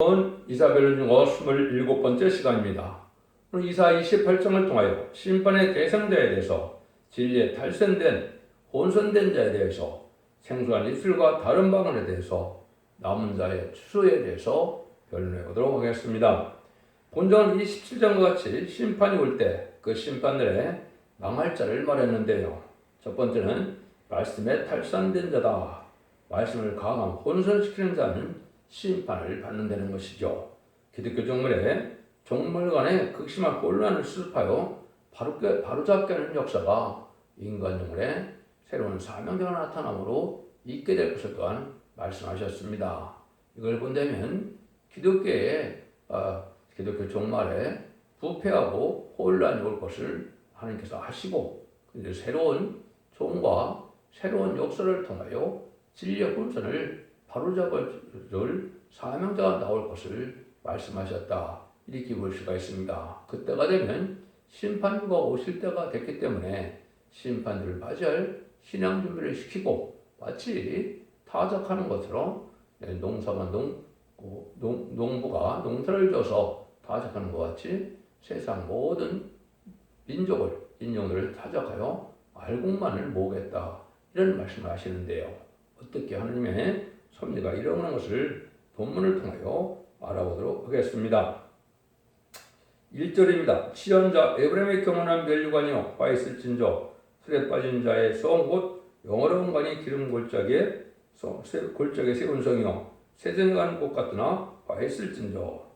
이사벨 중어 27번째 시간입니다. 오늘 이사 28장을 통하여 심판의 대상자에 대해서 진리에 탈선된 혼선된 자에 대해서 생소한 입술과 다른 방언에 대해서 남은 자의 추수에 대해서 변론해 보도록 하겠습니다. 본章 27장과 같이 심판이 올 때 그 심판들의 망할 자를 말했는데요. 첫 번째는 말씀에 탈선된 자다. 말씀을 강함 혼선시키는 자는 심판을 받는다는 것이죠. 기독교 종말에 종말 간의 극심한 혼란을 수습하여 바로잡게 하는 역사가 인간 종말에 새로운 사명자가 나타남으로 있게 될 것을 또한 말씀하셨습니다. 이걸 본다면 기독교 종말에 부패하고 혼란이 올 것을 하나님께서 하시고 이제 새로운 종과 새로운 역사를 통하여 진리의 혼선을 바로잡을 사명자가 나올 것을 말씀하셨다. 이렇게 볼 수가 있습니다. 그때가 되면 심판주가 오실 때가 됐기 때문에 심판주를 맞이할 신앙 준비를 시키고 마치 타작하는 것처럼 농부가 농사를 져서 타작하는 것 같이 세상 모든 인종들을 타작하여 알곡만을 모으겠다. 이런 말씀을 하시는데요. 어떻게 하느님의 섭리가 이러는 것을 본문을 통하여 알아보도록 하겠습니다. 1절입니다. 치언자 에브라임의 경건한 멸류관이요 화 있을진저 술에 빠진 자의 성 곧 영어로운 관이 기름 골짜기에 세운 성이요 세전에 가는 곳 같으나 화 있을진저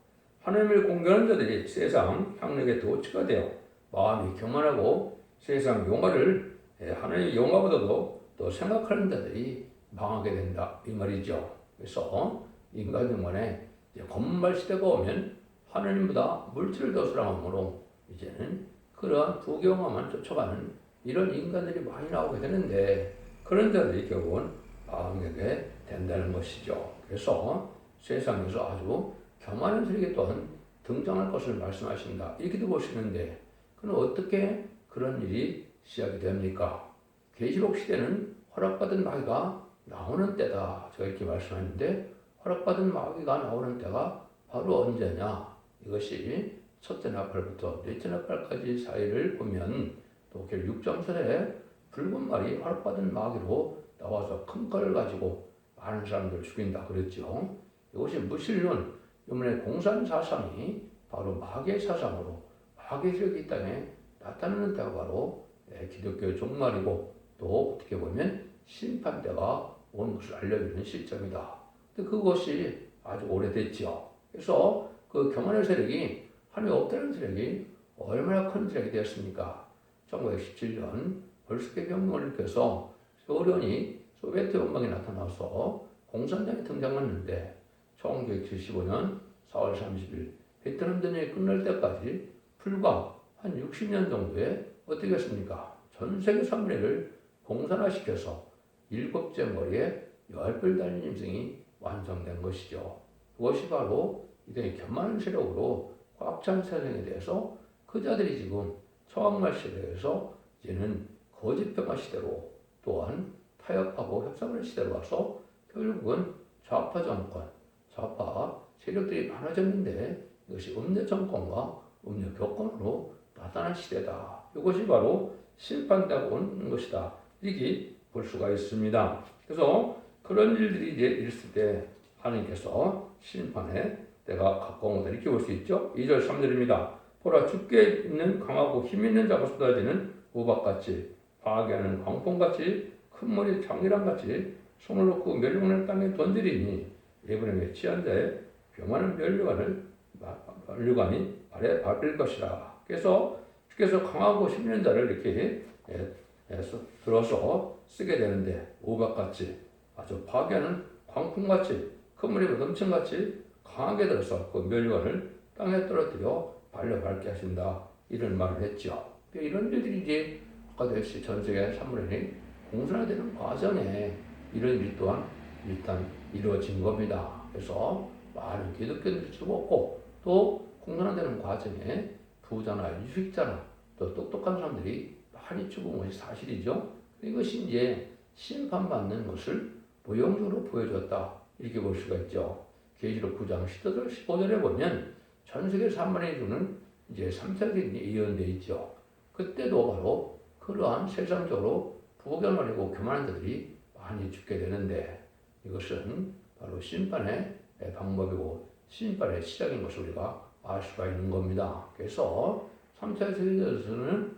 하나님을 공경하는 자들이 세상 향락의 도취가 되어 마음이 경건하고 세상 용화를 하나님의 용화보다도 더 생각하는 자들이 망하게 된다 이 말이죠. 그래서 인간 영혼에 건말 시대가 오면 하나님보다 물질을 더 사랑함으로 이제는 그러한 부경화만 쫓아가는 이런 인간들이 많이 나오게 되는데 그런 자들이 결국은 망하게 된다는 것이죠. 그래서 세상에서 아주 교만한 세력이 또한 등장할 것을 말씀하신다 이렇게도 보시는데 그럼 어떻게 그런 일이 시작이 됩니까? 계시록 시대는 허락받은 마귀가 나오는 때다. 제가 이렇게 말씀하는데 허락받은 마귀가 나오는 때가 바로 언제냐? 이것이 첫째 나팔부터 넷째 나팔까지 사이를 보면 또 6장설에 붉은 말이 허락받은 마귀로 나와서 큰 칼을 가지고 많은 사람들을 죽인다 그랬죠. 이것이 무신론, 이번에 공산 사상이 바로 마귀의 사상으로 마귀의 세력이 이 땅에 나타나는 때가 바로 기독교의 종말이고 또 어떻게 보면 심판 때가 온 것을 알려주는 시점이다. 근데 그것이 아주 오래됐죠. 그래서 그 교만의 세력이 하나님 없다는 세력이 얼마나 큰 세력이 되었습니까? 1917년 볼스케 혁명을 일으켜서 소련이 소비에트 연방에 나타나서 공산당이 등장했는데 1975년 4월 30일 베트남 전쟁이 끝날 때까지 불과 한 60년 정도에 어떻게 했습니까? 전 세계 3분의 1을 공산화시켜서 7째 머리에 10별 달린 인생이 완성된 것이죠. 그것이 바로 이들의 교만한 세력으로 꽉 찬 세상에 대해서 그 자들이 지금 초항말 시대에서 이제는 거짓평화 시대로 또한 타협하고 협상하는 시대로 와서 결국은 좌파 정권, 좌파 세력들이 많아졌는데 이것이 음녀 정권과 음녀 교권으로 나타난 시대다. 이것이 바로 심판되고 온 것이다. 이렇게 볼 수가 있습니다. 그래서 그런 일들이 이제 있을 때 하나님께서 심판의 때가 가까운 거다 이렇게 볼 수 있죠. 2절 3절입니다. 보라 죽게 있는 강하고 힘 있는 자가 쏟아지는 우박같이 파괴하는 광풍같이 큰 머리 장기랑같이 손을 놓고 멸류관을 땅에 던지리니 에브라임의 취한 자의 교만한 멸류관이 발에 밟힐 것이라. 그래서 주께서 강하고 힘 있는 자를 이렇게 들어서 쓰게 되는데 우박같이 아주 파괴하는 광풍같이 큰 물이 넘친같이 강하게 들어서 그 멸류관을 땅에 떨어뜨려 밟게 하신다 이런 말을 했죠. 이런 일들이 이제 아까도 했지 전 세계 3분의 1이 공산화되는 과정에 이런 일 또한 일단 이루어진 겁니다. 그래서 많은 기독교인들이 죽었고 또 공산화되는 과정에 부자나 유식자나 또 똑똑한 사람들이 많이 죽은 것이 사실이죠. 이것이 이제 심판받는 것을 모형적으로 보여줬다 이렇게 볼 수가 있죠. 계시록 9장 15절에 보면 전 세계 3분의 1은 이제 3세기에 예언되어 있죠. 그때도 바로 그러한 세상적으로 부귀영화하고 교만한 자들이 많이 죽게 되는데 이것은 바로 심판의 방법이고 심판의 시작인 것을 우리가 알 수가 있는 겁니다. 그래서 3차 세계대전에서는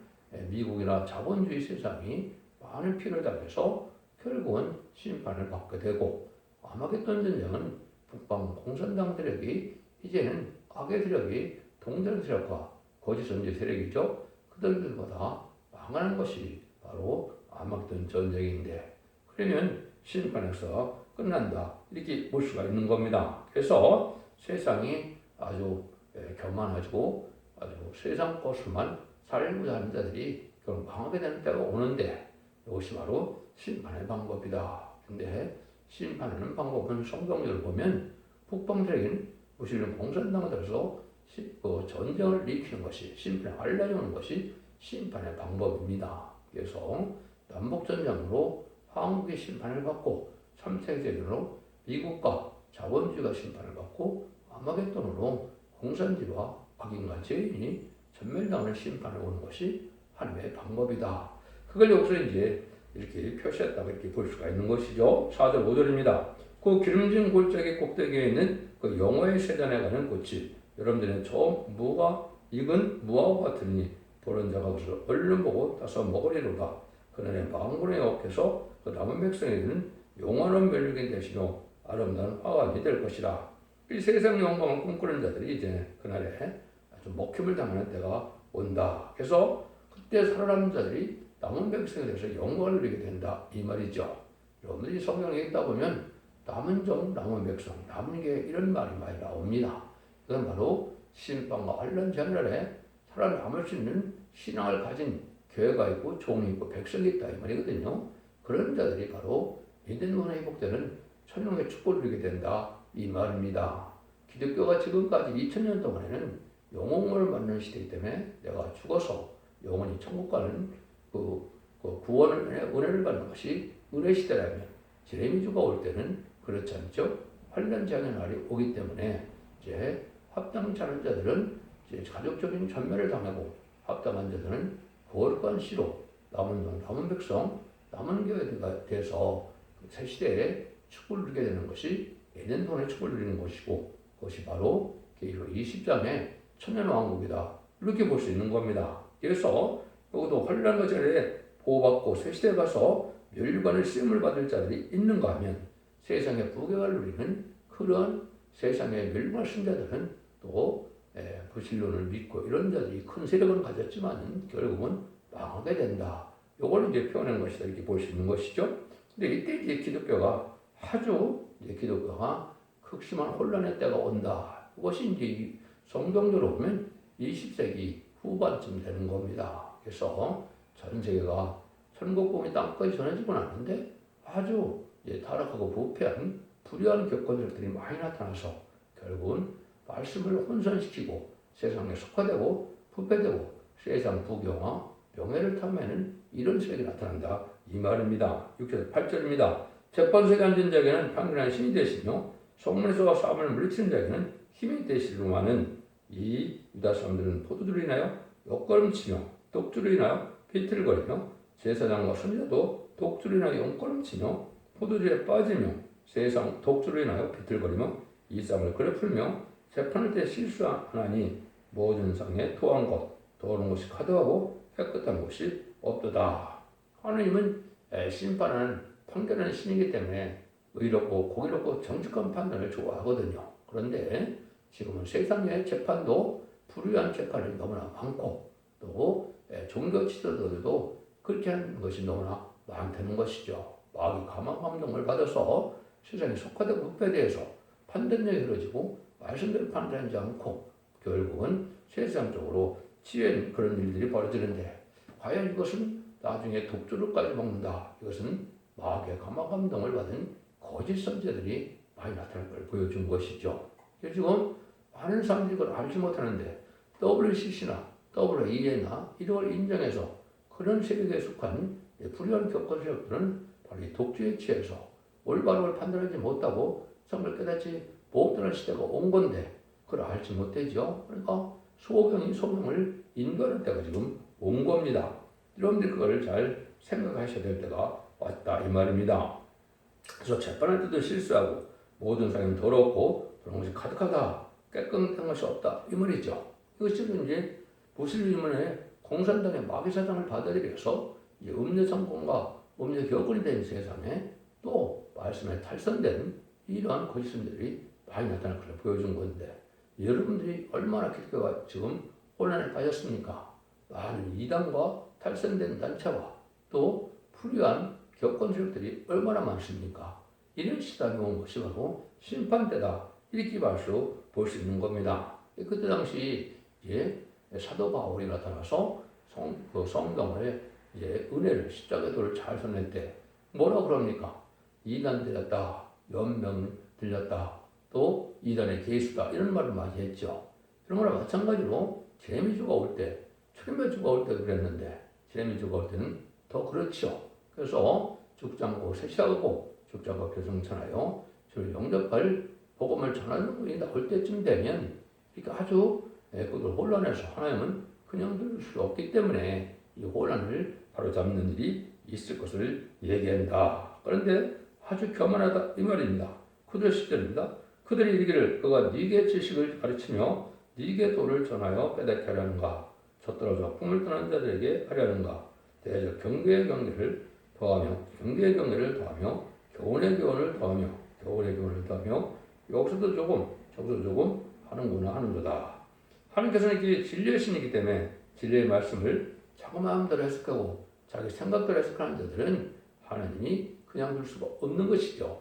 미국이나 자본주의 세상이 많은 피해를 당해서 결국은 심판을 받게 되고 아마겟돈 전쟁은 북방 공산당 세력이 이제는 악의 세력이 동전 세력과 거짓 선지 세력이죠. 그들보다 망하는 것이 바로 아마겟돈 전쟁인데 그러면 심판에서 끝난다 이렇게 볼 수가 있는 겁니다. 그래서 세상이 아주 교만하고 아주 세상 것을만 살고자 하는 자들이 결국 망하게 되는 때가 오는데 이것이 바로 심판의 방법이다. 근데 심판하는 방법은 성경을 보면 북방 세력인 무슬림 공산당들에서 전쟁을 일으키는 것이 심판에 알려주는 것이 심판의 방법입니다. 그래서 남북전쟁으로 한국이 심판을 받고 3차 세계로 미국과 자본주의가 심판을 받고 아마겟돈으로 공산주의와 악인과 죄인이 전멸당하는 심판을 오는 것이 하나님의 방법이다. 그걸 여기서 이제 이렇게 표시했다고 이렇게 볼 수가 있는 것이죠. 4절 5절입니다. 그 기름진 골짜기 꼭대기에 있는 그 영화의 세단에 가는 꽃이 여러분들은 저 무가 익은 무화과 같으니 보는 자가 그것을 얼른 보고 따서 먹으리로다. 그날에 만군의 여호와께서 그 남은 백성에게는 영원한 멸류관이 되시며 아름다운 화관이 될 것이라. 이 세상 영광을 꿈꾸는 자들이 이제 그날에 아주 먹힘을 당하는 때가 온다. 그래서 그때 살아남은 자들이 남은 백성에 대해서 영광을 누리게 된다 이 말이죠. 여러분들이 성경에 읽다 보면 남은 종, 남은 백성, 남은 게 이런 말이 많이 나옵니다. 이건 바로 심판과 환난 장날에 살아남을 수 있는 신앙을 가진 교회가 있고 종이 있고 백성이 있다 이 말이거든요. 그런 자들이 바로 믿는 문에 회복되는 천국의 축복을 누리게 된다 이 말입니다. 기독교가 지금까지 2000년 동안에는 영혼을 받는 시대이기 때문에 내가 죽어서 영혼이 천국 가는 그 구원의 은혜를 받는 것이 은혜 시대라면 제레미주가 올 때는 그렇지 않죠. 환난 재앙의 날이 오기 때문에 이제 합당치 않은 자들은 이제 가족적인 전멸을 당하고 합당한 자들은 거룩한 씨로 남은 종, 남은 백성, 남은 교회가 돼서 새 시대에 축복을 누리게 되는 것이 에덴동의 축복을 누리는 것이고 그것이 바로 계시록 20장의 천년왕국이다. 이렇게 볼 수 있는 겁니다. 그래서 여기도 환난과 전에 보호받고 새 시대에 가서 멸류관의 시험을 받을 자들이 있는가 하면 세상의 부귀를 누리는 그런 세상의 멸류관 신자들은 또 부실론을 믿고 이런 자들이 큰 세력은 가졌지만 결국은 망하게 된다. 요걸 이제 표현한 것이다 이렇게 볼 수 있는 것이죠. 근데 이때 이제 기독교가 아주 이제 기독교가 극심한 혼란의 때가 온다. 이것이 이제 성경적으로 보면 20세기 후반쯤 되는 겁니다. 그래서 전 세계가 천국복음이 땅까지 전해지고 나는데 아주 타락하고 부패한 불의한 교권들이 많이 나타나서 결국은 말씀을 혼선시키고 세상에 속화되고 부패되고 세상 부경화 명예를 탐내는 이런 세력이 나타난다 이 말입니다. 6절 8절입니다. 재판소에 앉은 자에게는 판결한 신이 되시며 성문에서 싸움을 물리치는 자에게는 힘이 되시리로마는 이 유다 사람들은 포도주를 인하여 욕걸음치며 독주를 인하여 비틀거리며 제사장과 선지자도 독주를 인하여 욕걸음치며 포도주에 빠지며 세상 독주를 인하여 비틀거리며 이 싸움을 그래 풀며 재판할 때 실수하나니 모든 상에 토한 것 더러운 것이 가득하고 깨끗한 것이 없도다. 하나님은 심판하는 판결하는 신이기 때문에 의롭고 공의롭고 정직한 판단을 좋아하거든요. 그런데 지금은 세상의 재판도 불의한 재판이 너무나 많고 또 종교 지도자들도 그렇게 하는 것이 너무나 많다는 것이죠. 마귀 가망 감동을 받아서 세상에 속하되고 부패되어서 판단력이 흐려지고 말씀대로 판단하지 않고 결국은 세상적으로 치유한 그런 일들이 벌어지는데 과연 이것은 나중에 독주를까지 먹는다. 이것은 마귀의 가망 감동을 받은 거짓 선지자들이 많이 나타날 걸 보여준 것이죠. 지금 많은 사람들이 그걸 알지 못하는데 WCC나 WEA나 이런 걸 인정해서 그런 세력에 속한 불의한 교권 세력들은 바로 이 독주에 취해서 올바른 걸 판단하지 못하고 성을 깨닫지 보호하는 시대가 온 건데 그걸 알지 못하죠. 그러니까 소경이 소경을 인도하는 때가 지금 온 겁니다. 여러분들이 그걸 잘 생각하셔야 될 때가 왔다 이 말입니다. 그래서 재판할 때도 실수하고 모든 사람은 더럽고 그런 것이 가득하다. 깨끗한 것이 없다 이 말이죠. 이것이 이제 무슬림의 공산당의 마귀사상을 받아들여서 음료 성공과 음료 격언이 된 세상에 또 말씀에 탈선된 이러한 거짓말들이 많이 나타날 것을 보여준 건데 여러분들이 얼마나 기독교가 지금 혼란에 빠졌습니까? 많은 이단과 탈선된 단체와 또 불의한 격언 세력들이 얼마나 많습니까? 이런 시대가 온 것이 바로 심판때다 이렇게 볼 수 있는 겁니다. 그때 당시 사도 바울이 나타나서 성경의 은혜를 십자가의 도를 잘 전할 때 뭐라 그럽니까? 이단 들렸다, 연명 들렸다, 또 이단의 계수다 이런 말을 많이 했죠. 그런 거랑 마찬가지로 재미주가 올 때, 철매주가 올 때도 그랬는데 재미주가 올 때는 더 그렇죠. 그래서 죽지 않고 셋이하고 죽지 않고 교성천하여 저를 영접할 복음을 전하는 분이 나올 때쯤 되면 그러니까 아주 그들 혼란해서 하나님은 그냥 둘 수 없기 때문에 이 혼란을 바로잡는 일이 있을 것을 얘기한다. 그런데 아주 교만하다 이 말입니다. 그들 시대입니다. 그들이 이르기를 그가 네게 지식을 가르치며 네게 도를 전하여 빼앗게 하려는가 젖떨어져 꿈을 떠난 자들에게 하려는가 대적 경계의 경계를 더하며 경계의 경계를 더하며 교훈의 교훈을 더하며 교훈의 교훈을 더하며 여기서도 조금 저기서 조금 하는구나 하는 거다. 하나님께서는 이게 진리의 신이기 때문에 진리의 말씀을 자기 마음대로 해석하고 자기 생각대로 해석하는 자들은 하나님이 그냥 둘 수가 없는 것이죠.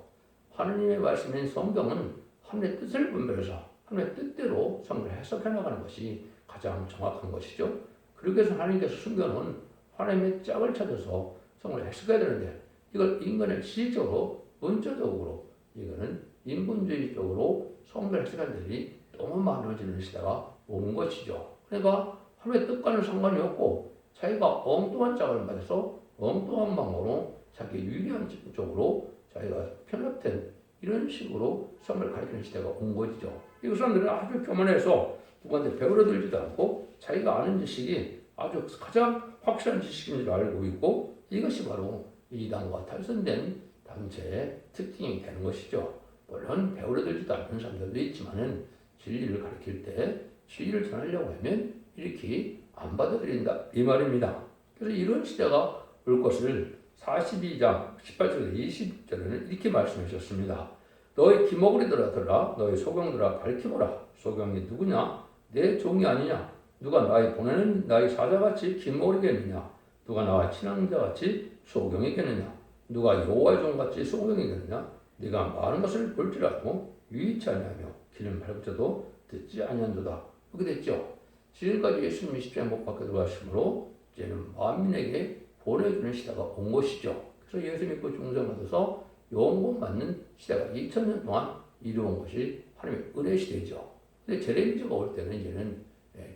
하나님의 말씀인 성경은 하나님의 뜻을 분별해서 하나님의 뜻대로 성경을 해석해 나가는 것이 가장 정확한 것이죠. 그렇게 해서 하나님께서 숨겨놓은 하나님의 짝을 찾아서 성경을 해석해야 되는데 이걸 인간의 지식적으로 문자적으로 이거는 인본주의적으로 성경을 해석하는 들이 너무 많아지는 시대가 온 것이죠. 그러니까 하나님의 뜻과는 상관이 없고 자기가 엉뚱한 짝을 맞아서 엉뚱한 방법으로 자기 유리한 쪽으로 자기가 편협된 이런 식으로 성을 가르치는 시대가 온 것이죠. 이 사람들은 아주 교만해서 누구한테 배우러 들지도 않고 자기가 아는 지식이 아주 가장 확실한 지식인 줄 알고 있고 이것이 바로 이단과 탈선된 단체의 특징이 되는 것이죠. 물론 배우러 들지도 않는 사람들도 있지만은 진리를 가르칠 때 진리를 전하려고 하면 이렇게 안 받아들인다 이 말입니다. 그래서 이런 시대가 올 것을 42장 18절에서 20절에는 이렇게 말씀하셨습니다. 너희 기목으리들아 들라 너희 소경들아 밝히보라. 소경이 누구냐? 내 종이 아니냐? 누가 나의 보내는 나의 사자같이 기목이겠느냐? 누가 나와 친한 자같이 소경이겠느냐? 누가 여호와의 종같이 소경이겠느냐? 네가 많은 것을 볼 줄 알고 유의치 아니하며 귀는 밝을지도 듣지 아니한도다. 그렇게 됐죠. 지금까지 예수님이 십자가에 못 박혀 들어가심으로 이제는 만민에게 보내주는 시대가 온 것이죠. 그래서 예수 믿고 중생받아서 영원 받는 시대가 2000년 동안 이루어온 것이 하나님의 은혜 시대죠. 근데 제레미야가 올 때는 이제는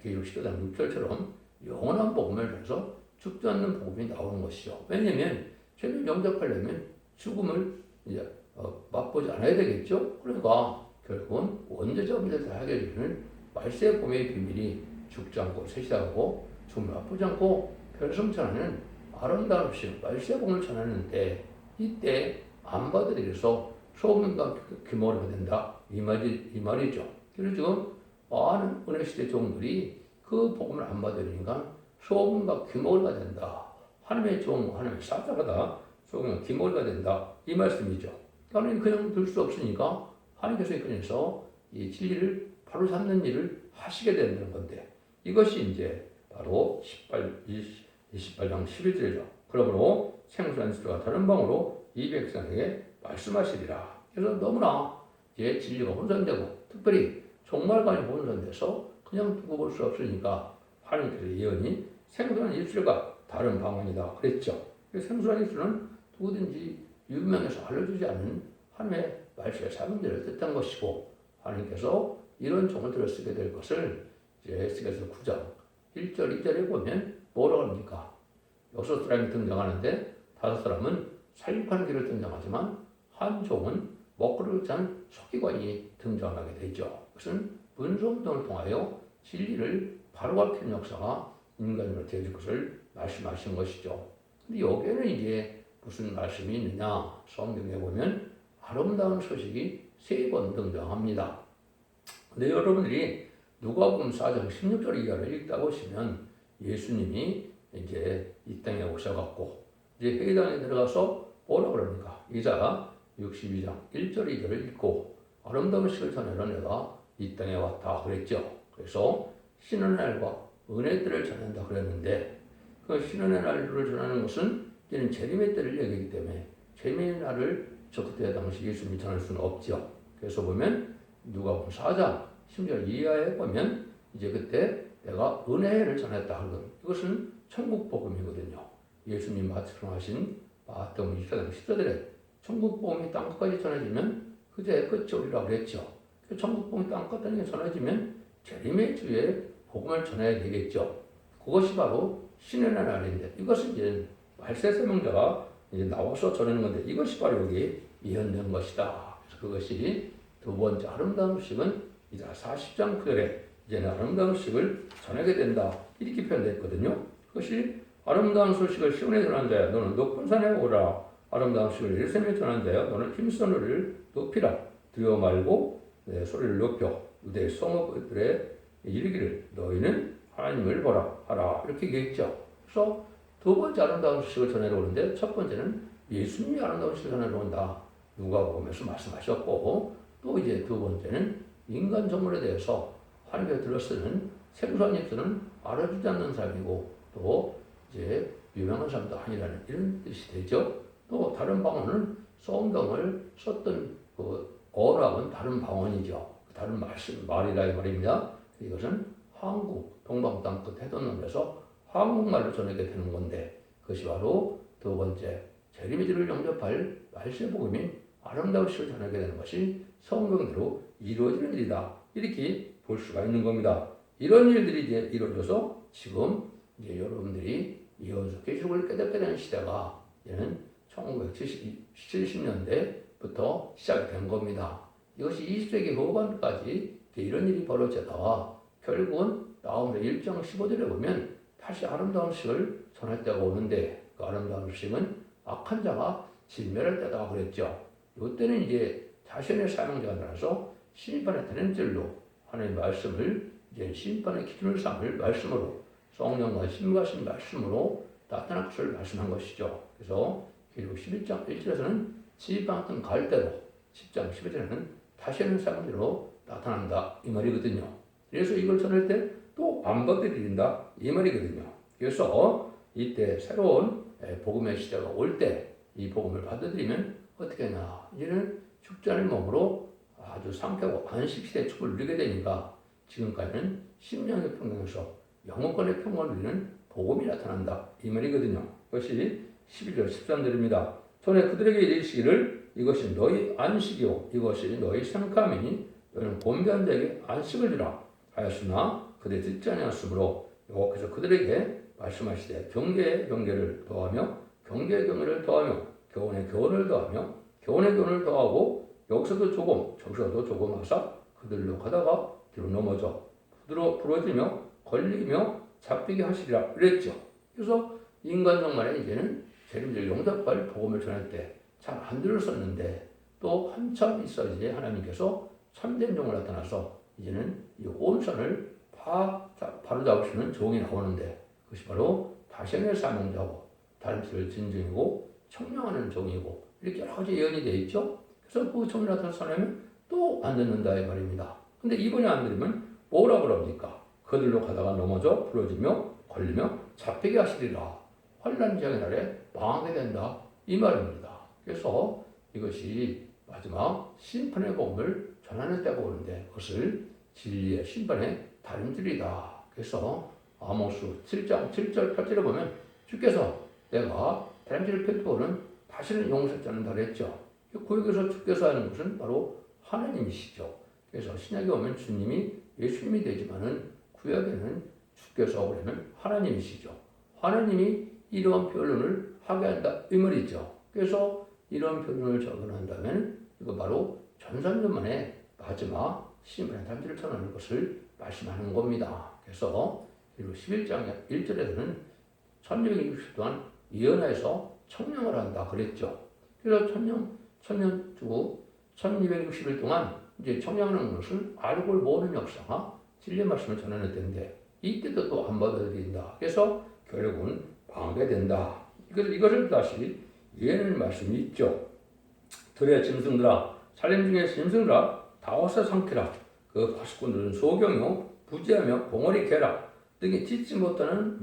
계시록 10장 6절처럼 영원한 복음을 해서 죽지 않는 복음이 나오는 것이죠. 왜냐하면 죄를 영접하려면 죽음을 이제 맛보지 않아야 되겠죠. 그러니까 결국은 원죄자분들 다 하게 되는 말세의 복음의 비밀이 죽지 않고 셋이하고 죽음을 맛보지 않고 결성전하는 아름다운 신 말세의 복음을 전하는데 이때 안 받아들여서 소금과 귀머리가 된다 이 말이죠. 그래서 지금 많은 은혜 시대 종들이 그 복음을 안 받아들이니까 소금과 귀머리가 된다. 하나님의 종, 하나님의 사자가 소금과 귀머리가 된다 이 말씀이죠. 하나님 그냥 들 수 없으니까 하나님께서 이끌어서 이 진리를 바로 잡는 일을 하시게 된다는 건데 이것이 이제 바로 28장 11절이죠. 그러므로 생수한 수가 다른 방으로 이 백성에게 말씀하시리라. 그래서 너무나 이제 진리가 혼선되고 특별히 종말관이 혼선돼서 그냥 두고 볼 수 없으니까 하나님께서 예언이 생수한 입술과 다른 방언이다 그랬죠. 생수한 입술은 누구든지 유명해서 알려주지 않는 하나님의 말씀의 사명들을 뜻한 것이고 하나님께서 이런 종을 들어 쓰게 될 것을 이제 에스겔서 9장 1절 2절에 보면 뭐라고 합니까? 6사람이 등장하는데 5사람은 살육하는 길을 등장하지만 한 종은 먹구름을 찬 서기관이 등장하게 되죠. 그것은 분수운동을 통하여 진리를 바로 밝히는 역사가 인간으로 되어질 것을 말씀하신 것이죠. 근데 여기에는 이제 무슨 말씀이 있느냐? 성경에 보면 아름다운 소식이 3번 등장합니다. 근데 여러분들이 누가복음 4장 16절 이하를 읽다 보시면 예수님이 이제 이 땅에 오셔갖고 이제 회당에 들어가서 뭐라 그럽니까? 이자 62장 1절 2절을 읽고 아름다운 식을 전하러 내가 이 땅에 왔다 그랬죠. 그래서 신의 날과 은혜의 때를 전한다 그랬는데 그 신의 날을 전하는 것은 이제는 재림의 때를 얘기하기 때문에 재림의 날을 저 그때 당시 예수님이 전할 수는 없죠. 그래서 보면 누가복음 4장 10절 이하에 보면 이제 그때 내가 은혜를 전했다 하는 이것은 천국 복음이거든요. 예수님 말씀하신 마태복음 24장 10절에 천국 복음이 땅끝까지 전해지면 그제 끝이 오리라 그랬죠. 천국 복음이 땅끝까지 전해지면 재림의 주에 복음을 전해야 되겠죠. 그것이 바로 신의 날인데 이것은 이제 말세 설명자가 이제 나와서 전하는 건데 이것이 바로 여기 예언된 것이다. 그래서 그것이 두 번째 아름다운 소식은 이제 40장 9절에 이제는 아름다운 소식을 전하게 된다. 이렇게 표현됐거든요. 그것이 아름다운 소식을 시온에 전한 자야 너는 높은 산에 오라. 아름다운 소식을 예루살렘에 전한 자야 너는 힘써 노래를 높이라. 두려워 말고 소리를 높여 유대 성읍들에 이르기를 너희는 하나님을 보라 하라. 이렇게 얘기했죠. 그래서 두 번째 아름다운 소식을 전하러 오는데 첫 번째는 예수님이 아름다운 소식을 전하러 온다. 누가복음에서 말씀하셨고 또 이제 두 번째는 인간 정물에 대해서 하나님께 들어쓰는 생소한 입술은 알아주지 않는 사람이고 또 이제 유명한 사람도 아니라는 이런 뜻이 되죠. 또 다른 방언은 성경을 썼던 그 어학은 다른 방언이죠. 다른 말이라 이 말입니다. 이것은 한국 동방 땅끝 해전놈에서 한국말로 전하게 되는 건데 그것이 바로 두 번째 재림의 주를 영접할 말씀의 복음인 아름다운 시를 전하게 되는 것이 성경대로 이루어지는 일이다. 이렇게 볼 수가 있는 겁니다. 이런 일들이 이제 이루어져서 지금 이제 여러분들이 예언서 계시록을 깨닫게 되는 시대가 이제는 1970년대부터 시작된 겁니다. 이것이 20세기 후반까지 이런 일이 벌어지다가 결국은 나오면서 1장 15절에 보면 다시 아름다운 식을 전할 때가 오는데 그 아름다운 식은 악한 자가 진멸할 때다 그랬죠. 이때는 이제 자신의 사명자가 나서 심판의 대림줄로 하나님의 말씀을 이제 심판의 기준을 삼을 말씀으로 성령과 힘과신 말씀으로 나타날 것을 말씀한 것이죠. 그래서 그리고 11장 1절에서는 지방 갈 대로 10장 11절에는 다시는 사람대로 나타난다 이 말이거든요. 그래서 이걸 전할 때 또 반복되어진다 이 말이거든요. 그래서 이때 새로운 복음의 시대가 올 때 이 복음을 받아들이면 어떻게 하냐. 이제는 죽지 않을 몸으로 아주 상쾌하고 안식시대의 축을 누리게 되니까 지금까지는 심령의 평강에서 영혼권의 평강을 누리는 복음이 나타난다 이 말이거든요. 그것이 12절 13절입니다. 전에 그들에게 이르시기를 이것이 너희 안식이요 이것이 너희 생감이니 너희는 곤비한 자에게 안식을 주라 하였으나 그들이 듣지 아니하였으므로 여호와께서 그들에게 말씀하시되 경계에 경계를 더하며 경계에 경계를 더하며 교훈에 교훈을 더하며 교훈에 교훈을 더하고 여기서도 조금 저기서도 조금 하사 그들로 가다가 뒤로 넘어져 부러지며 걸리며 잡히게 하시리라 그랬죠. 그래서 인간 정말에 이제는 재림절 용접할 복음을 전할 때 잘 안 들었었는데 또 한참 있어야지 하나님께서 참된 종을 나타나서 이제는 이 온선을 바로 잡으시는 종이 나오는데 그것이 바로 다시의 사명자고 다른 뜻을 진정이고 청명하는 종이고 이렇게 여러 가지 예언이 되어 있죠. 그래서 그 종이 나타나서 사람은 또 안 듣는다 이 말입니다. 근데 이번에 안 들으면 뭐라 그럽니까? 그들로 가다가 넘어져 부러지며 걸리며 잡히게 하시리라. 환난 지역의 날에 망하게 된다 이 말입니다. 그래서 이것이 마지막 심판의 복음을 전하는 때가 오는데 그것을 진리의 심판의 다림질이다. 그래서 아모스 7장 7절 8절에 보면 주께서 내가 다림질을 펴두고는 다시는 용서하지 않는다 그랬죠. 구역에서 주께서 하는 것은 바로 하나님이시죠. 그래서 신약에 보면 주님이 예수님이 되지만은 구약에는 주께서 오려면 하나님이시죠. 하나님이 이러한 표현을 하게 한다 이 말이죠. 그래서 이런 표현을 적용한다면 이거 바로 1300년 만에 마지막 심판의 단지를 전하는 것을 말씀하는 겁니다. 그래서 그리고 11장 1절에서는 1260 동안 예언하여서 청량을 한다 그랬죠. 그래서 천년 두고 1260일 동안 이제 청량하는 것을 알고 모르는 역사가 진리의 말씀을 전하는 때인데 이때도 또 안 받아들인다. 그래서 결국은 망하게 된다. 이것을 다시 예언의 말씀이 있죠. 들의 짐승들아, 살림 중에 짐승들아, 다 어서 삼키라. 그 파수꾼들은 소경이요, 부지하며 봉어리 개라. 등에 짖지 못하는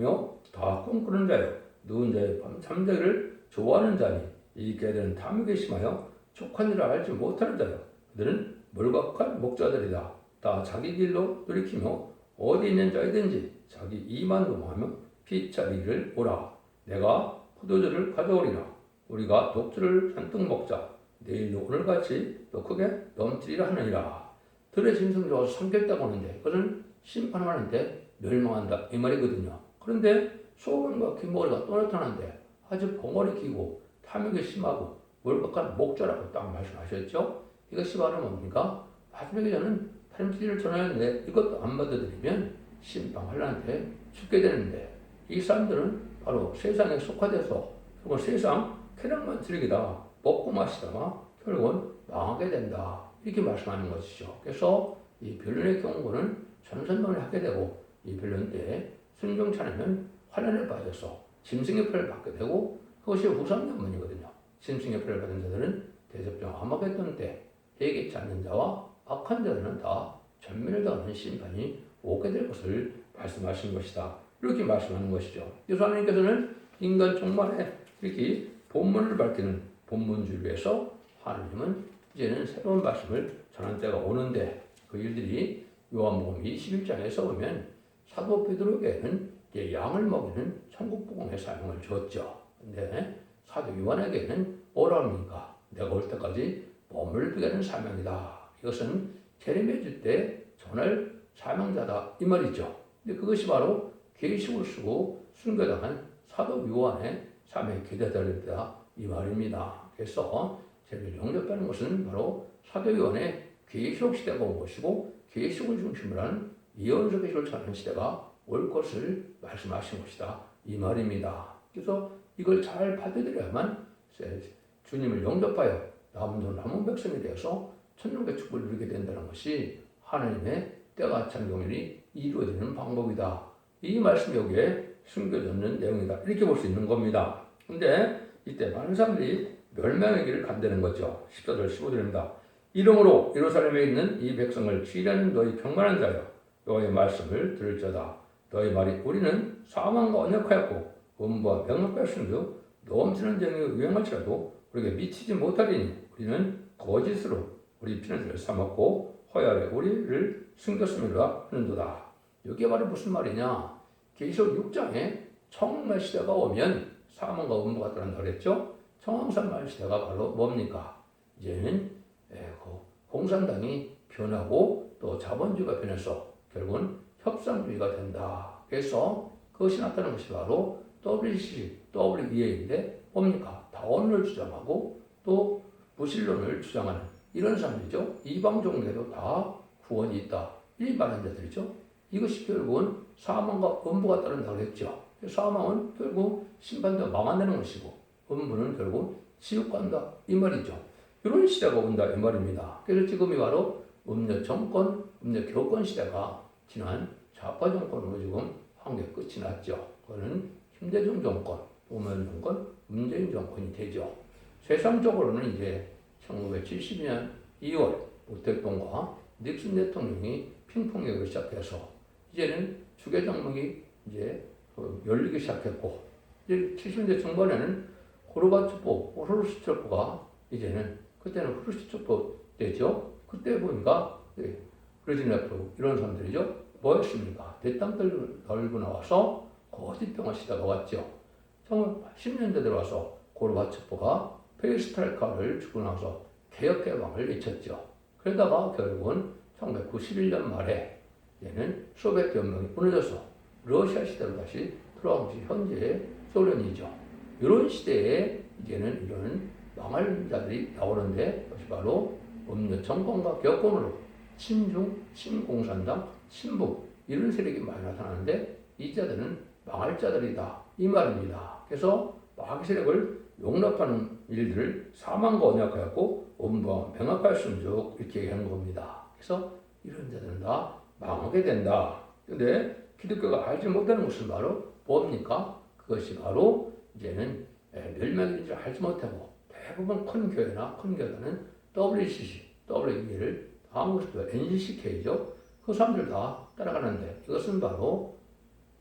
다 꿈꾸는 자요, 누운 자의 잠자기를 좋아하는 자니 이 개들은 탐욕에 심하여 족한 일을 알지 못하는 자요. 그들은 몰각한 목자들이다. 다 자기 길로 돌이키며 어디 있는 자이든지 자기 이만 도모하며 피차리기를 오라. 내가 포도주를 가져오리라. 우리가 독주를 잔뜩 먹자. 내일도 오늘같이 더 크게 넘치리라 하느니라. 들의 짐승이 와서 삼켰다고 하는데 그것은 심판하는데 멸망한다 이 말이거든요. 그런데 소금과 기머리가 또 나타나는데 아주 봉어리 기고 탐욕이 심하고 몰박한 목자라고 딱 말씀하셨죠. 이것이 바로 뭡니까? 마지막에 저는 다른 진리를 전하는데 이것도 안 받아들이면 심판하려한테 죽게 되는데 이 사람들은 바로 세상에 속화돼서 결국 세상 쾌락만 즐기다 먹고 마시다가 결국은 망하게 된다. 이렇게 말씀하는 것이죠. 그래서 이 변론의 경고는 전선론을 하게 되고 이 변론 때 순종치 않으면 환난에 빠져서 짐승의 표를 받게 되고 그것이 후삼연문이거든요. 짐승의 표를 받은 자들은 대접종 아마겟돈 때 예기치 않는 자와 악한 자들은 다 전멸을 당하는 심판이 오게 될 것을 말씀하신 것이다. 이렇게 말씀하는 것이죠. 그래서 하나님께서는 인간 종말에 이렇게 본문을 밝히는 본문주의를 위해서 하나님은 이제는 새로운 말씀을 전할 때가 오는데 그 일들이 요한복음 21장에서 보면 사도 베드로에게는 양을 먹이는 천국복음의 사명을 줬죠. 근데 사도 요한에게는 뭐라 합니까? 내가 올 때까지 머물게 하는 사명이다. 이것은 제레미야 줄 때 전할 사명자다 이 말이죠. 근데 그것이 바로 계시록을 쓰고 순교당한 사도 요한의 사명에 기대되다 이 말입니다. 그래서 제를 영접하는 것은 바로 사도 요한의 계시록 시대가 온 것이고 계시록을 중심으로 하는 예언서 계시록을 전하는 시대가 올 것을 말씀하신 것이다 이 말입니다. 그래서 이걸 잘 받아들여야만 주님을 영접하여 남은 백성이 되어서 천국의 축복을 누리게 된다는 것이 하나님의 때가 찬 경륜이 이루어지는 방법이다. 이 말씀이 여기에 숨겨져 있는 내용이다. 이렇게 볼 수 있는 겁니다. 근데 이때 많은 사람들이 멸망의 길을 간다는 거죠. 14절 15절입니다. 이러므로 예루살렘에 있는 이 백성을 치려는 너희 평만한 자여 여호와의 말씀을 들을지어다. 너희 말이 우리는 사망과 언약하였고 음부와 명확하였음도 넘치는 정의에 유행할지라도 우리에게 미치지 못하리니 우리는 거짓으로 우리 피난처를 삼았고 허야에 우리를 숨겼음이라 하는도다. 이게 바로 무슨 말이냐? 계시록 6장에 청황말 시대가 오면 사망과 음부가 떠난다 그랬죠? 청황살 시대가 바로 뭡니까? 이제는 공산당이 변하고 또 자본주의가 변해서 결국은 협상주의가 된다. 그래서 그것이 나타나는 것이 바로 WEA인데 뭡니까? 다원을 주장하고 또 무신론을 주장하는 이런 사람들이죠. 이방 종교에도 다 구원이 있다. 이 말하는 자들이죠. 이것이 결국은 사망과 음부가 따른다고 했죠. 사망은 결국 심판도 망한다는 것이고 음부는 결국 지옥 간다 이 말이죠. 이런 시대가 온다 이 말입니다. 그래서 지금이 바로 음녀 정권, 음녀 교권 시대가 지난 좌파 정권으로 지금 한게 끝이 났죠. 그거는 김대중 정권, 노무현 정권, 문재인 정권이 되죠. 세상적으로는 이제 1972년 2월 모 대통령과 닉슨 대통령이 핑퐁격을 시작해서 이제는 주계 정맥이 이제 열리기 시작했고 이제 70년대 중반에는 고르바초프, 후르시초프가 이제는 그때는 후르시초프 때죠. 그때 보니까 브레즈네프 이런 사람들이죠. 뭐 했습니까? 대땅 떨고 나와서 거짓병화 시대가 왔죠. 1980년대 들어와서 고르바초프가 페리스트라이카를 주고 나서 개혁개방을 외쳤죠. 그러다가 결국은 1991년 말에 얘는 소비에트 연맹이 무너져서 러시아 시대로 다시 돌아온 것이 현재의 소련이죠. 이런 시대에 이제는 이런 망할 자들이 나오는데 그것이 바로 음료 정권과 교권으로 친중, 친공산당, 친북 이런 세력이 많이 나타나는데 이 자들은 망할 자들이다 이 말입니다. 그래서 마귀 세력을 용납하는 일들을 사망과 언약하였고 원부와 명확할 수 있도록 이렇게 얘기하는 겁니다. 그래서 이런 자들은 다 망하게 된다. 근데 기독교가 알지 못하는 것은 바로 뭡니까? 그것이 바로 이제는 멸망인 줄 알지 못하고 대부분 큰 교회나 큰 교단은 WCC, WE를 다음 것도 NCCK죠. 그 사람들 다 따라가는데 이것은 바로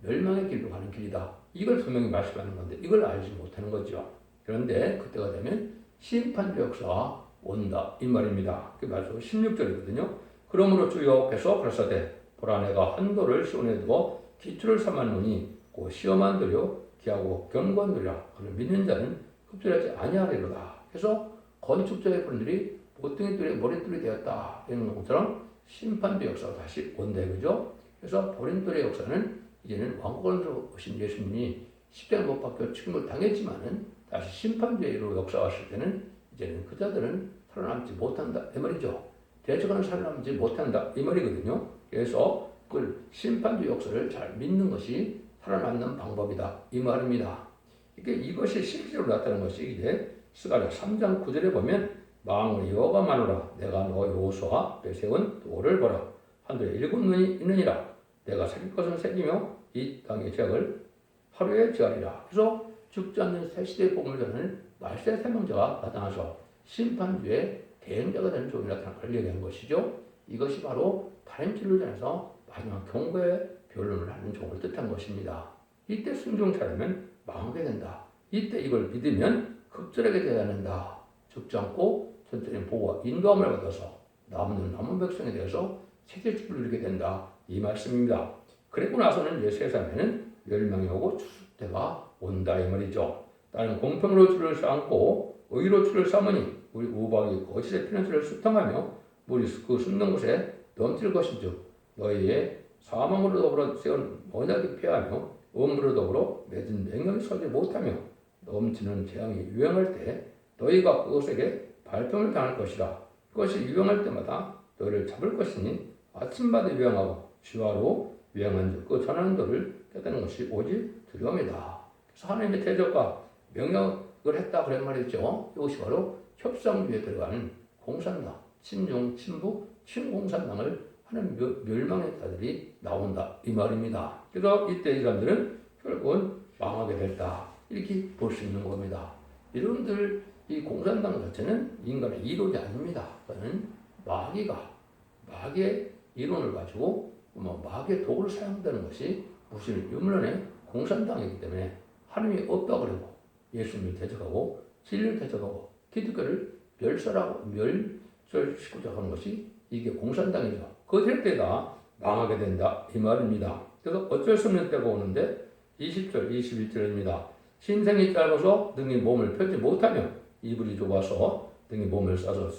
멸망의 길로 가는 길이다. 이걸 분명히 말씀하는 건데 이걸 알지 못하는 거죠. 그런데 그때가 되면 심판의 역사가 온다 이 말입니다. 그 말씀 16절이거든요. 그러므로 주여께서 가라사대 보라 내가 한도를 시온에 두고 기초를 삼았노니 곧 시험한 들여 기하고 견고한 들여 그를 믿는 자는 흡절하지 아니하리로다. 그래서 건축자의 분들이 보통의 뚫에 머릿돌이 되었다 이런 것처럼 심판의 역사가 다시 온다 이거죠. 그래서 보린돌의 역사는 이제는 왕권으로 오신 예수님이 십자가에 못 박혀 죽임을 당했지만은 다시 심판죄로 역사 왔을 때는 이제는 그 자들은 살아남지 못한다 이 말이죠. 대적하는 살아남지 못한다 이 말이거든요. 그래서 그 심판죄 역사를 잘 믿는 것이 살아남는 방법이다 이 말입니다. 이것이 실제로 나타나는 것이 이제 스가랴 3장 9절에 보면 망을 여호와가 마노라 내가 너 여호수아 내세운 도를 보라 하늘에 일곱 눈이 있느니라 내가 새길 것은 새기며 이 땅의 죄악을 하루에 지하리라. 그래서 죽지 않는 새 시대의 복음을 전하는 말세 세명자가 나타나서 심판주의 대행자가 되는 종이 나타난 걸 얘기한 것이죠. 이것이 바로 다른 진리를 전해서 마지막 경고의 변론을 하는 종을 뜻한 것입니다. 이때 순종차려면 망하게 된다. 이때 이걸 믿으면 극절하게 되어야 한다. 죽지 않고 전적인 보호와 인도함을 받아서 남은 백성에 대해서 세계축을 누리게 된다. 이 말씀입니다. 그리고 나서는 이제 세상에는 멸망이 오고 추수 때가 온다 이 말이죠. 나는 공평으로 줄을 쌓고 의로 줄을 삼으니 우리 우박이 거짓의 피난처를 수탕하며 물이 그 숨는 곳에 넘칠 것인즉 너희의 사망으로 더불어 세운 언약이 폐하며 음으로 더불어 맺은 맹령이 서지 못하며 넘치는 재앙이 유행할 때 너희가 그것에게 발병을 당할 것이라. 그것이 유행할 때마다 너희를 잡을 것이니 아침마다 유행하고 주화로 유행한 그 전하는 도를 깨닫는 것이 오직 두려움이다. 그래서 하나님의 대적과 명령을 했다 그런 말이죠. 이것이 바로 협상주에 들어가는 공산당, 친중, 친북, 친공산당을 하는 멸망의 자들이 나온다 이 말입니다. 그래서 이때 이 사람들은 결국은 망하게 됐다 이렇게 볼 수 있는 겁니다. 여러분들 이 공산당 자체는 인간의 이론이 아닙니다. 그거는 마귀의 이론을 가지고 마귀의 도구를 사용되는 것이 무슨 유물론의 공산당이기 때문에 하나님이 없다 그러고 예수님을 대적하고 진리를 대적하고 기독교를 멸절시키고자 하는 것이 이게 공산당이죠. 그 때가 망하게 된다 이 말입니다. 그래서 어쩔 수 없는 때가 오는데 20절 21절입니다. 신생이 짧아서 능히 몸을 펴지 못하며 이불이 좁아서 등에 몸을 싸서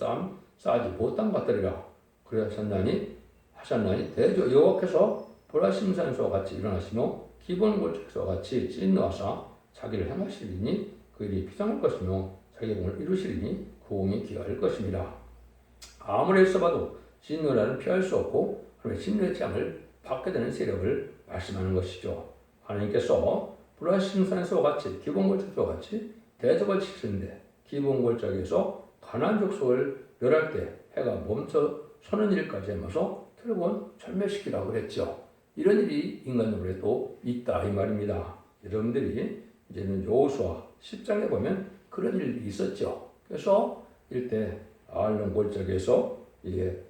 싸지 못한 것들이라. 그래 하셨나니 대저 여호와께서 보라심산소와 같이 일어나시며 기본 골짜기와 같이 찢노하사 자기를 행하시리니 그 일이 비상할 것이며 자기의 공을 이루시리니 그 공이 기하일 것입니다. 아무리 있어봐도 진노라는 피할 수 없고 그러면 진노의 재앙을 받게 되는 세력을 말씀하는 것이죠. 하나님께서 보라심산소와 같이 기본 골짜기와 같이 대적을 치시는데 기본 골짜기에서 가나안 족속을 멸할 때 해가 멈춰 서는 일까지 하면서 결국은 절멸시키라고 그랬죠. 이런 일이 인간으로도 있다 이 말입니다. 여러분들이 이제는 여호수아 10장에 보면 그런 일이 있었죠. 그래서 이때 아알론 골짜기에서 이게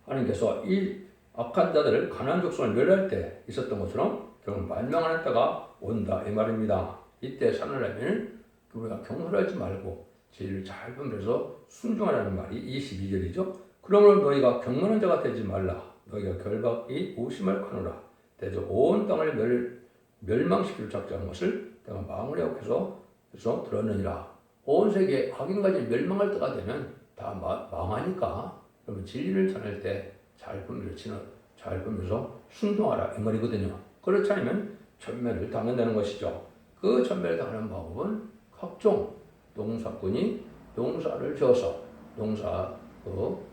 하나님께서 이 악한 자들을 가나안 족속을 멸할 때 있었던 것처럼 결국 만명하는 때가 온다 이 말입니다. 이때 사느라면 우리가 경솔하지 말고 진리를 잘 분별해서 순종하라는 말이 22절이죠. 그러므로 너희가 경건한 자가 되지 말라. 너희가 결박이 오심할거노라. 대저 온 땅을 멸망시키려 작정한 것을 내가 마음을 약해서 들었느니라. 온 세계에 악인까지 멸망할 때가 되면 다 망하니까 그러면 진리를 전할 때 잘 분별해서 순종하라 이 말이거든요. 그렇지 않으면 전멸을 당한다는 것이죠. 그 전멸을 당하는 방법은 각종 농사꾼이 농사를 지어서 농사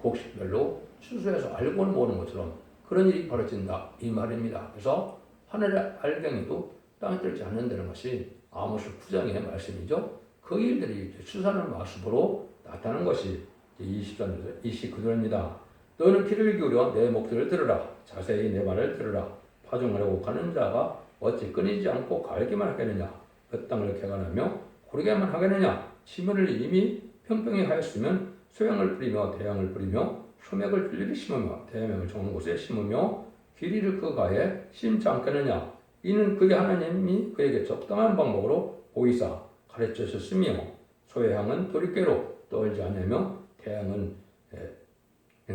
곡식별로 추수해서 알고는 모르는 것처럼 그런 일이 벌어진다 이 말입니다. 그래서 하늘의 알갱이도 땅에 떨지 않는다는 것이 아모스 9장의 말씀이죠. 그 일들이 추수하는 모습으로 나타나는 것이 23절, 29절입니다. 너는 귀를 기울여 내 목소리를 들으라. 자세히 내 말을 들으라. 파종하려고 가는 자가 어찌 끊이지 않고 갈기만 하겠느냐. 그 땅을 개간하며 고르게만 하겠느냐. 시문을 이미 평평히 하였으면 소양을 뿌리며 대양을 뿌리며 소맥을 줄줄이 심으며 대양을 좋은 곳에 심으며 길이를 그 가에 심지 않겠느냐. 이는 그의 하나님이 그에게 적당한 방법으로 보이사 가르치셨으며 소의 향은 도리깨로 떨지 않으며 대양은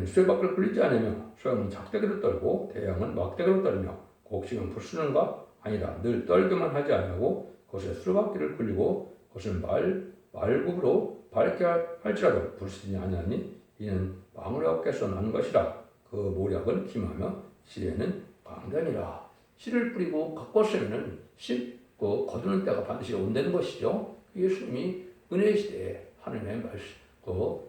쇠밖을 굴리지 않으며 소양은 작대기로 떨고 대양은 막대기로 떨며 곡식은 불쓰는가 아니라 늘 떨기만 하지 아니하고 그것에 수레바퀴를 굴리고 그것을 말굽으로 밟게 할지라도 불쓰지 아니하니 이는 망울의 어깨에서 난 것이라. 그 모략은 김하며 시래는 강단이라. 씨를 뿌리고 가꿨으면 씹고 거두는 때가 반드시 온다는 것이죠. 예수님이 은혜의 시대에 하나님의 말씀,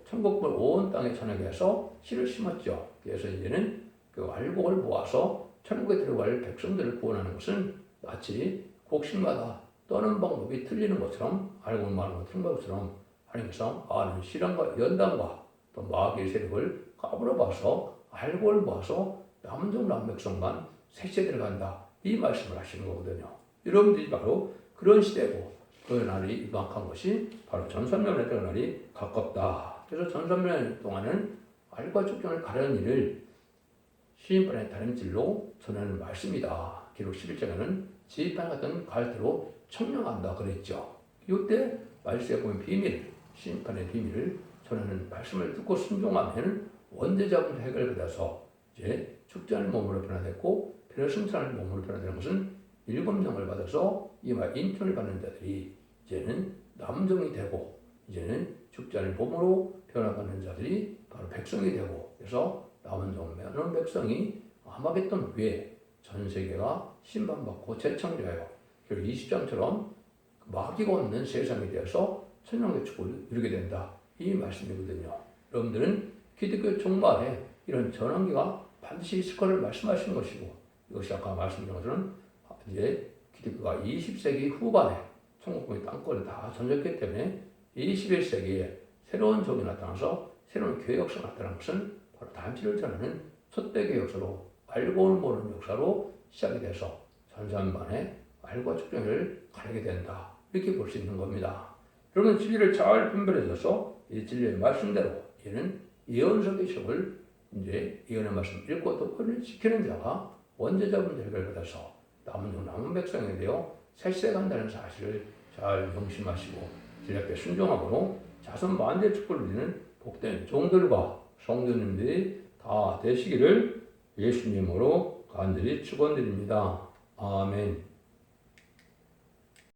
천국을 온 땅에 전하게 해서 씨를 심었죠. 그래서 이제는 그 알곡을 모아서 천국에 들어갈 백성들을 구원하는 것은 마치 곡식마다 떠는 방법이 틀리는 것처럼 알곡을 모아는 것처럼 하나님께서 아는 실현과 연단과 또 마귀의 세력을 까불어봐서 알곡을 모아서 남은 남백성만 셋째 들어간다. 이 말씀을 하시는 거거든요. 여러분들이 바로 그런 시대고 그 날이 임박한 것이 바로 전삼년의 날이 가깝다. 그래서 전삼년 동안은 알과 죽전을 가르는 일을 시인판의 다림질로 전하는 말씀이다. 기록 11장에는 지휘판 같은 갈대로 청량한다 그랬죠. 이때 말씀에 보면 비밀, 시인판의 비밀을 전하는 말씀을 듣고 순종하면 원죄자분 해결받아서 이제 축전의 몸으로 변화됐고 배려승천의 몸으로 변화되는 것은 일검정을 받아서 이마 인편을 받는 자들이 이제는 남정이 되고 이제는 축전의 몸으로 변화받는 자들이 바로 백성이 되고 그래서 남은정 많은 백성이 아마겟돈 후에 전 세계가 심판받고 재창조하여 결국 20장처럼 마귀가 없는 세상이 되어서 천년의 축복을 이루게 된다. 이 말씀이거든요. 여러분들은 기독교 종말에 이런 전환기가 반드시 있을 것을 말씀하시는 것이고 이것이 아까 말씀드린 것처럼 이제 기독교가 20세기 후반에 천국의 땅권을 다 전적했기 때문에 21세기에 새로운 종이 나타나서 새로운 교회 역사가 나타나는 것은 바로 단지를 전하는 첫대교 역사로 알고는 모르는 역사로 시작이 돼서 전산만에 알과 축전을 가르게 된다. 이렇게 볼 수 있는 겁니다. 여러분 진리를 잘 분별해줘서 이 진리의 말씀대로 얘는 예언서의 책을 이제 예언의 말씀 읽고 또 그를 지키는 자가 원죄자분들 해결받아서 남은 백성에 되어 살세 간다는 사실을 잘 명심하시고 진리에 순종함으로 자손 만대 축복을 누리는 복된 종들과 성도님들이 다 되시기를 예수님으로 간절히 축원드립니다. 아멘.